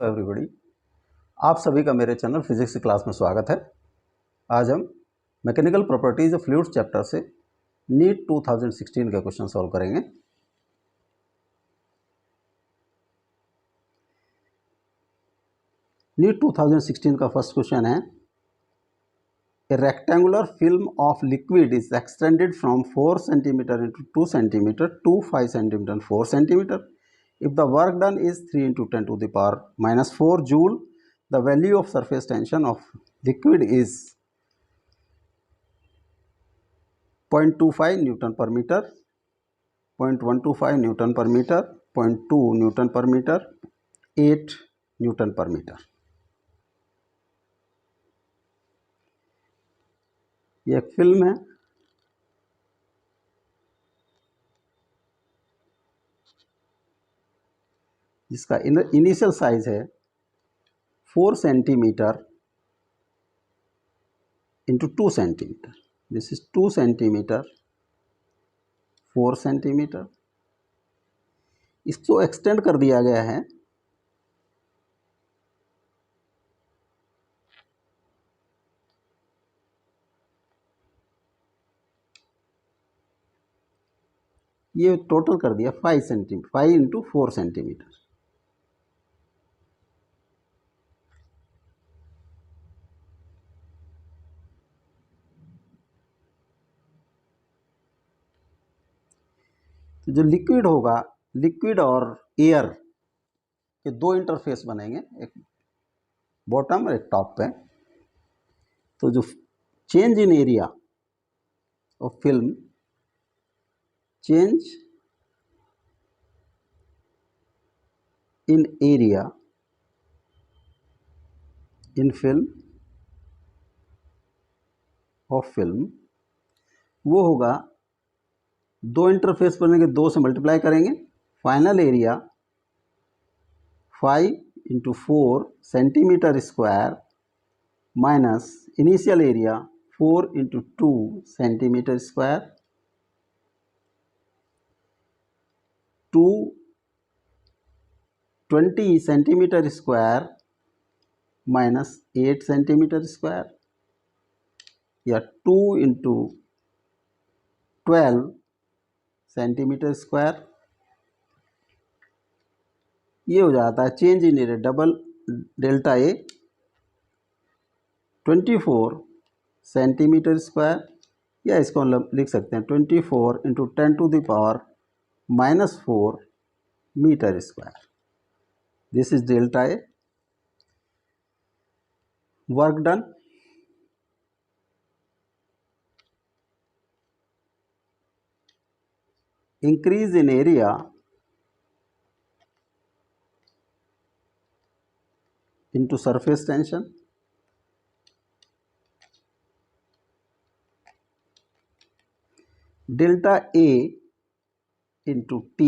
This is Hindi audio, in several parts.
एवरीबॉडी, आप सभी का मेरे चैनल फिजिक्स की क्लास में स्वागत है। आज हम mechanical properties of fluids chapter से नीट 2016 का क्वेश्चन सॉल्व करेंगे। नीट 2016 का फर्स्ट क्वेश्चन है, a rectangular film of liquid is extended from 4 centimetre into 2 centimetre to 5 centimetre and 4 centimetre. If the work done is 3 into 10 to the power minus 4 joule, the value of surface tension of liquid is 0.25 Newton per meter, 0.125 Newton per meter, 0.2 Newton per meter, 8 Newton per meter। ये एक फिल्म है जिसका इनिशियल साइज है 4 centimetre into 2 centimetre. This is 2 centimetre 4 centimetre. इसको एक्सटेंड कर दिया गया है ये टोटल कर दिया 5 सेंटीमीटर, 5 इंटू 4 सेंटीमीटर। तो जो लिक्विड होगा, लिक्विड और एयर के दो इंटरफेस बनेंगे, एक बॉटम और एक टॉप पे। तो जो change in area of film, change in area in film of film, वो होगा दो इंटरफेस बनेंगे, 2 से मल्टीप्लाई करेंगे, final area 5 into 4 centimetre square minus initial area 4 into 2 centimetre square, 20 centimetre square minus 8 centimetre square, या 2 इंटू 12 सेंटीमीटर स्क्वायर। ये हो जाता है change in area double delta a 24 centimetre square, या इसको हम लिख सकते हैं 24 into 10 to the power minus 4 metre square. This is delta a. Work done, increase in area into surface tension, delta A into T,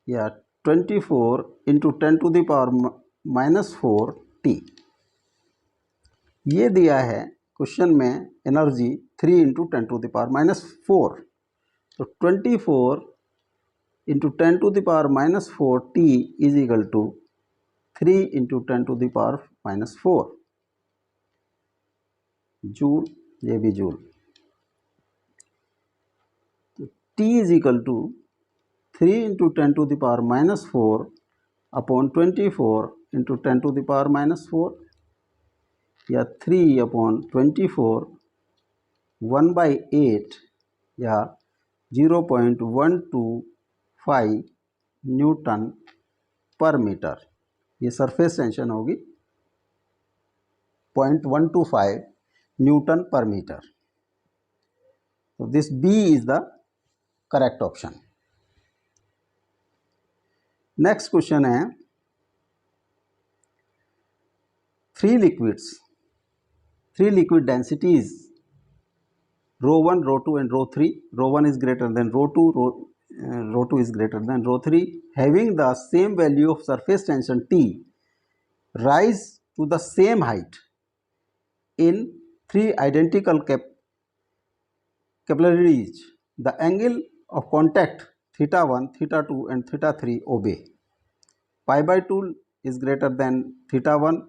या 24 into 10 to the power minus 4 T। ये दिया है क्वेश्चन में energy 3 into 10 to the power minus 4। तो 24 into 10 to the power minus 4 T is equal to 3 into 10 to the power minus 4 joule. ये भी जूल। तो T is equal to 3 into 10 to the power minus 4 upon 24 into 10 to the power minus 4, या 3 अपॉन 24 1/8, या 0.125 न्यूटन पर मीटर। ये सरफेस टेंशन होगी 0.125 न्यूटन पर मीटर। तो this b is the correct option. Next question है, 3 liquid densities rho 1, rho 2 and rho 3. Rho 1 is greater than rho 2, rho 2 is greater than rho 3, having the same value of surface tension T, rise to the same height in 3 identical capillaries. The angle of contact theta 1, theta 2 and theta 3 obey. pi by 2 is greater than theta 1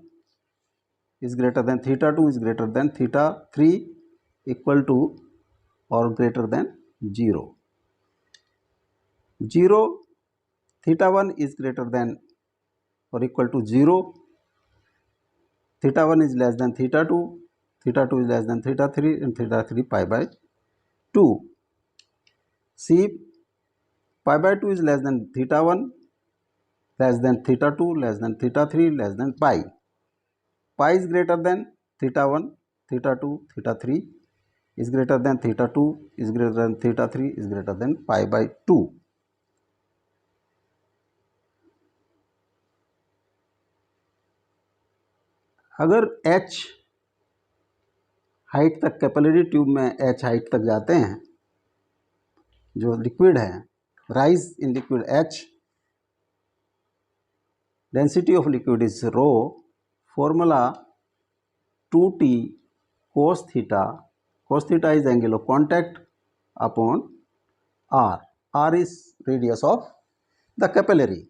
is greater than theta 2 is greater than theta 3 equal to or greater than 0. 0 theta 1 is greater than or equal to 0. Theta 1 is less than theta 2. Theta 2 is less than theta 3 and theta 3 pi by 2. See, pi by 2 is less than theta 1, less than theta 2, less than theta 3, less than pi. Pi is greater than theta 1, theta 2, theta 3 is greater than theta 2 is greater than theta 3 is greater than pi by 2. अगर h हाइट तक कैपिलरी ट्यूब में h हाइट तक जाते हैं, जो लिक्विड है, rise in liquid h, density of liquid is rho, formula 2t cos theta is angle of contact upon r is radius of the capillary.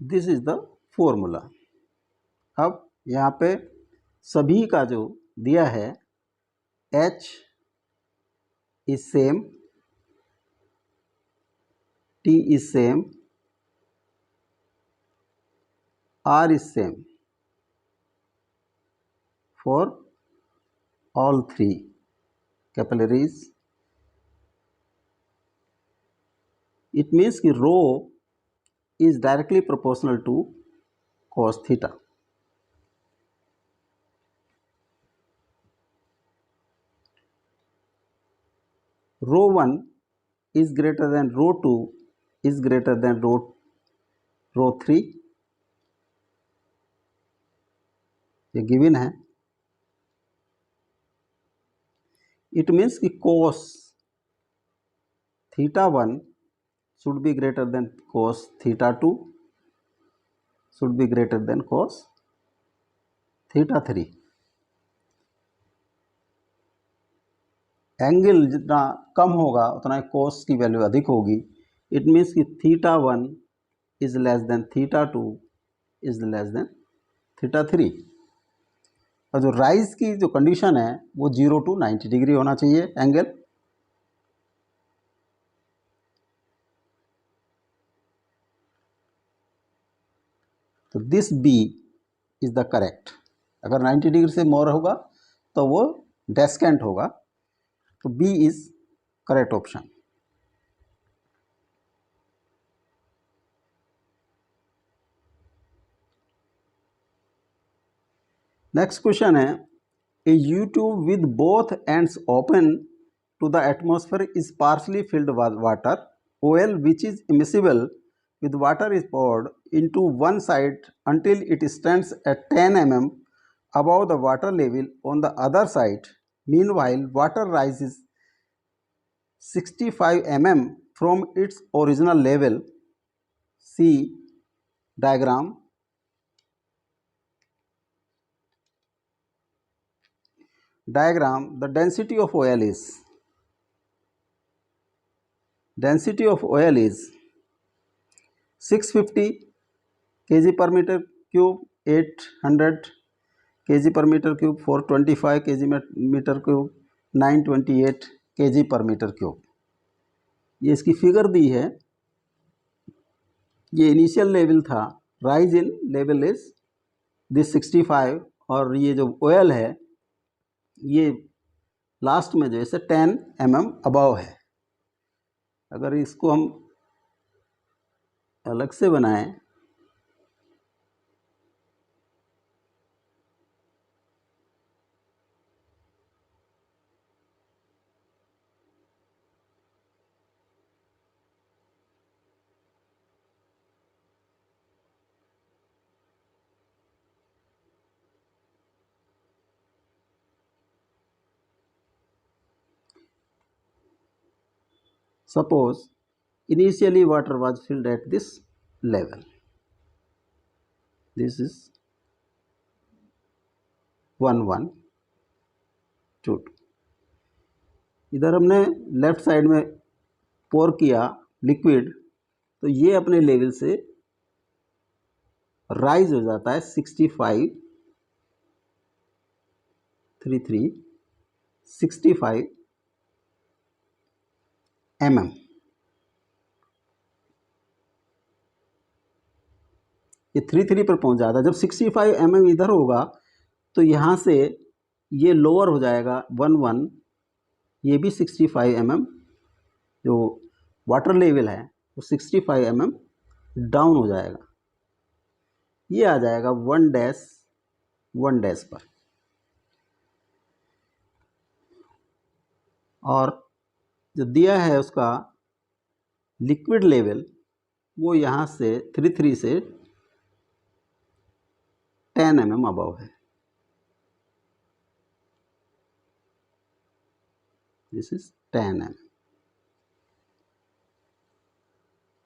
This is the formula. अब यहाँ पे सभी का जो दिया है, h is same, t is same, r is same for all three capillaries. It means कि rho is directly proportional to cos theta. Rho 1 is greater than rho 2 is greater than rho 3. ये गिवन है. It means कि cos theta 1 should be greater than cos theta 2 should be greater than cos theta 3. Angle जितना कम होगा उतना cos की वैल्यू अधिक होगी. इट मीन्स कि theta 1 is less than theta 2 is less than theta 3. और जो राइज की जो कंडीशन है वो 0 to 90 डिग्री होना चाहिए एंगल. तो this b is the correct. अगर 90 डिग्री से मोर होगा तो वो डेस्केंट होगा. तो b is correct option. Next question है, a U tube with both ends open to the atmosphere is partially filled with water. Oil which is immiscible with water is poured into one side until it stands at 10 mm above the water level on the other side. Meanwhile, water rises 65 mm from its original level. See diagram. The density of oil is 650 kg per meter cube, 800 kg per meter cube, 425 kg meter cube, 928 kg per meter cube. ये इसकी फिगर दी है. ये इनिशियल लेवल था, rise in level is this 65, और ये जो ऑयल है ये लास्ट में जो है 10 mm अबव है. अगर इसको हम अलग से बनाएं, suppose initially water was filled at this level. This is 1122। इधर हमने लेफ्ट साइड में पोर किया लिक्विड, तो ये अपने लेवल से राइज हो जाता है 65 mm। ये 33 पर पहुंच जाता है। जब 65 mm इधर होगा तो यहाँ से ये लोअर हो जाएगा 11, ये भी 65 mm, जो वाटर लेवल है वो 65 mm डाउन हो जाएगा। ये आ जाएगा 1 पर। और जो दिया है उसका लिक्विड लेवल वो यहाँ से 33 से 10 mm अबव है। This is 10 mm।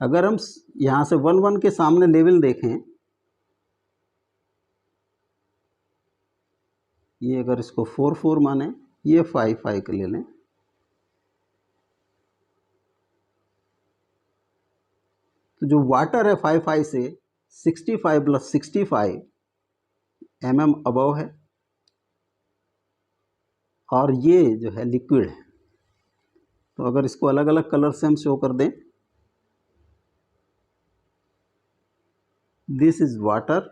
अगर हम यहाँ से 11 के सामने लेवल देखें, ये अगर इसको 44 माने, ये 55 के ले लें, तो जो वाटर है 55 से 65 + 65 mm अबव है, और ये जो है लिक्विड है। तो अगर इसको अलग अलग कलर से हम शो कर दें, this is water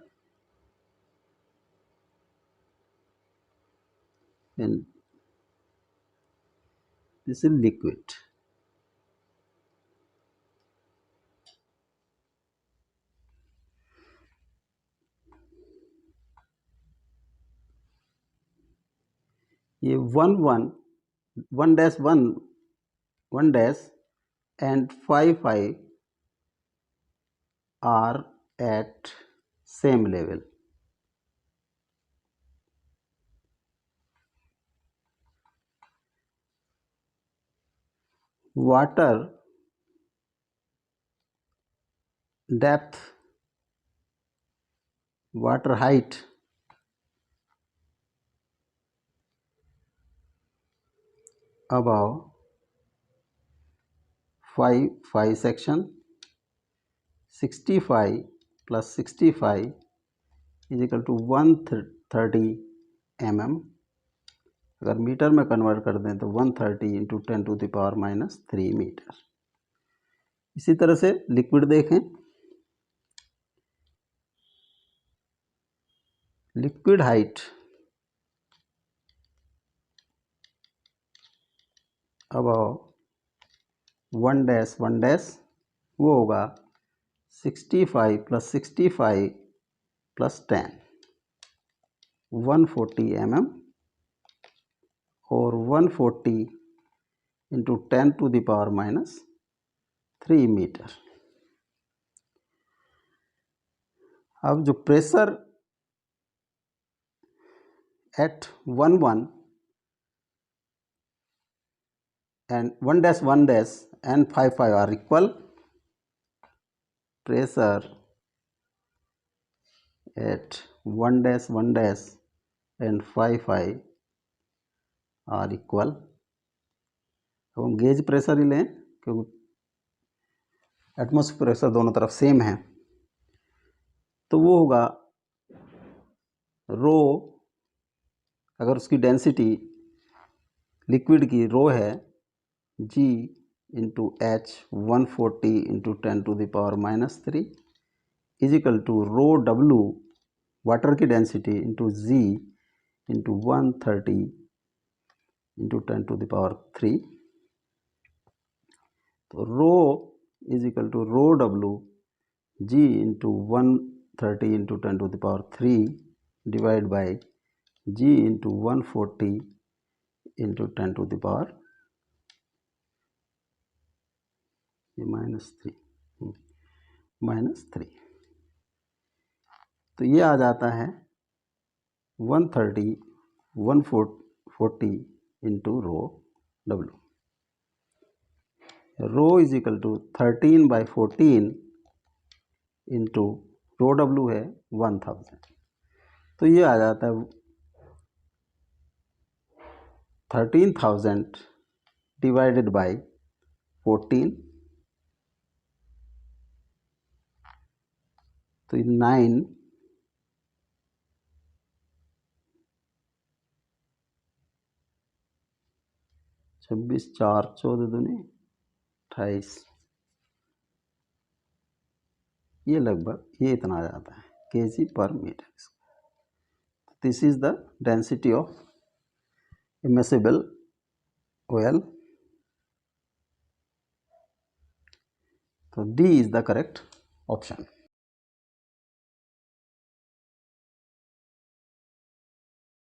and this is liquid. ये 1 and 55 are at same level. Water depth, water height above 5 section, 65 plus 65 is equal to 130 mm। अगर मीटर में कन्वर्ट कर दें तो 130 इंटू 10⁻³ मीटर। इसी तरह से लिक्विड देखें, लिक्विड हाइट अबव 1 वो होगा 65 plus 65 plus 10, 140 mm, और 140 इंटू 10⁻³ मीटर। अब जो pressure at 11 and 1 and 55 are equal, pressure at 1 and 55 are equal। अब हम गेज प्रेशर ही लें क्योंकि एटमॉस्फेरिक प्रेशर दोनों तरफ सेम है, तो वो होगा रो, अगर उसकी डेंसिटी लिक्विड की रो है G into H 140 into 10⁻³ is equal to rho W water की density into G into 130 into 10⁻³। तो rho is equal to rho W G into 130 into 10⁻³ divide by G into 140 into 10⁻³ -3। तो ये आ जाता है 130 140 into rho W। Rho is equal to 13/14 into rho W है 1000। तो ये आ जाता है 13,000 divided by 14, तो 9, 26, 4, 14 दूनी 28, ये लगभग ये इतना आ जाता है kg per meter. This is the density of immiscible oil. So D is the correct option.